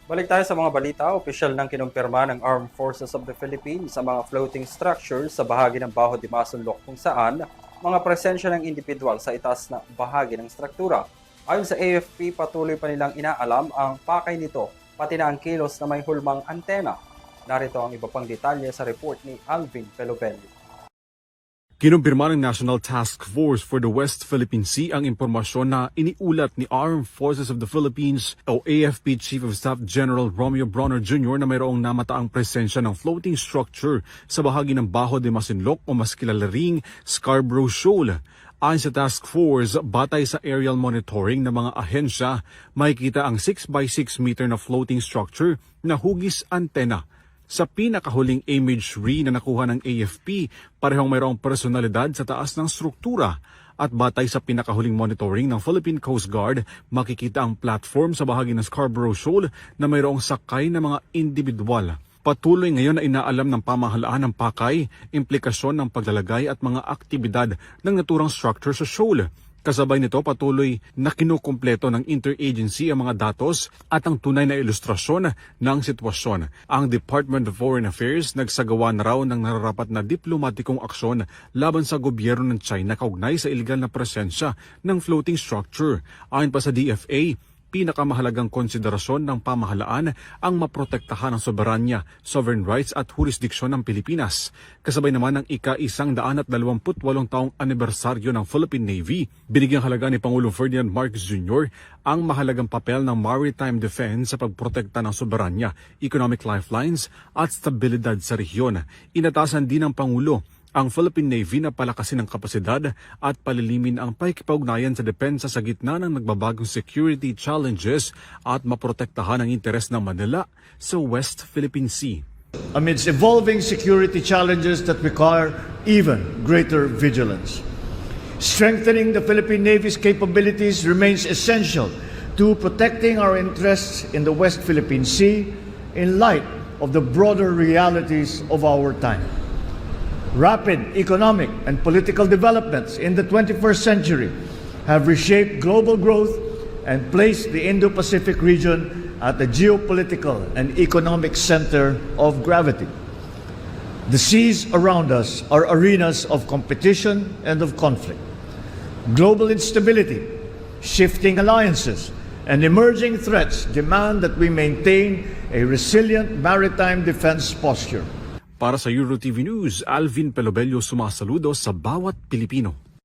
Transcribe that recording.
Balik tayo sa mga balita. Opisyal nang kinumpirma ng Armed Forces of the Philippines sa mga floating structures sa bahagi ng Baho de Masinloc kung saan mga presensya ng individual sa itaas na bahagi ng struktura. Ayon sa AFP, patuloy pa nilang inaalam ang pakay nito, pati na ang kilos na may hulmang antena. Narito ang iba pang detalye sa report ni Alvin Pelobelli. Kinumpirma ng National Task Force for the West Philippine Sea ang impormasyon na iniulat ni Armed Forces of the Philippines o AFP Chief of Staff General Romeo Bronner Jr. na mayroong namataang presensya ng floating structure sa bahagi ng Baho de Masinloc o mas kilala ring Scarborough Shoal. Ayon sa task force, batay sa aerial monitoring ng mga ahensya, makikita ang 6x6 meter na floating structure na hugis antena. Sa pinakahuling imagery na nakuha ng AFP, parehong mayroong personalidad sa taas ng struktura. At batay sa pinakahuling monitoring ng Philippine Coast Guard, makikita ang platform sa bahagi ng Scarborough Shoal na mayroong sakay na mga individual. Patuloy ngayon na inaalam ng pamahalaan ng pakay, implikasyon ng paglalagay at mga aktibidad ng naturang structure sa shoal. Kasabay nito patuloy na kinukumpleto ng interagency ang mga datos at ang tunay na ilustrasyon ng sitwasyon. Ang Department of Foreign Affairs nagsagawa na raw ng nararapat na diplomatikong aksyon laban sa gobyerno ng China kaugnay sa iligal na presensya ng floating structure. Ayon pa sa DFA, pinakamahalagang konsiderasyon ng pamahalaan ang maprotektahan ang soberanya, sovereign rights at jurisdiksyon ng Pilipinas. Kasabay naman ng ika-128 taong anibersaryo ng Philippine Navy, binigyang halaga ni Pangulong Ferdinand Marcos Jr. ang mahalagang papel ng maritime defense sa pagprotekta ng soberanya, economic lifelines at stabilidad sa rehiyon. Inatasan din ng Pangulo ang Philippine Navy na palakasin ang kapasidad at palilimin ang pakikipag-ugnayan sa depensa sa gitna ng nagbabagong security challenges at maprotektahan ang interes ng Manila sa West Philippine Sea. Amidst evolving security challenges that require even greater vigilance, strengthening the Philippine Navy's capabilities remains essential to protecting our interests in the West Philippine Sea in light of the broader realities of our time. Rapid economic and political developments in the 21st century have reshaped global growth and placed the Indo-Pacific region at the geopolitical and economic center of gravity. The seas around us are arenas of competition and of conflict. Global instability, shifting alliances, and emerging threats demand that we maintain a resilient maritime defense posture. Para sa EuroTV News, Alvin Pelobello sumasaludo sa bawat Pilipino.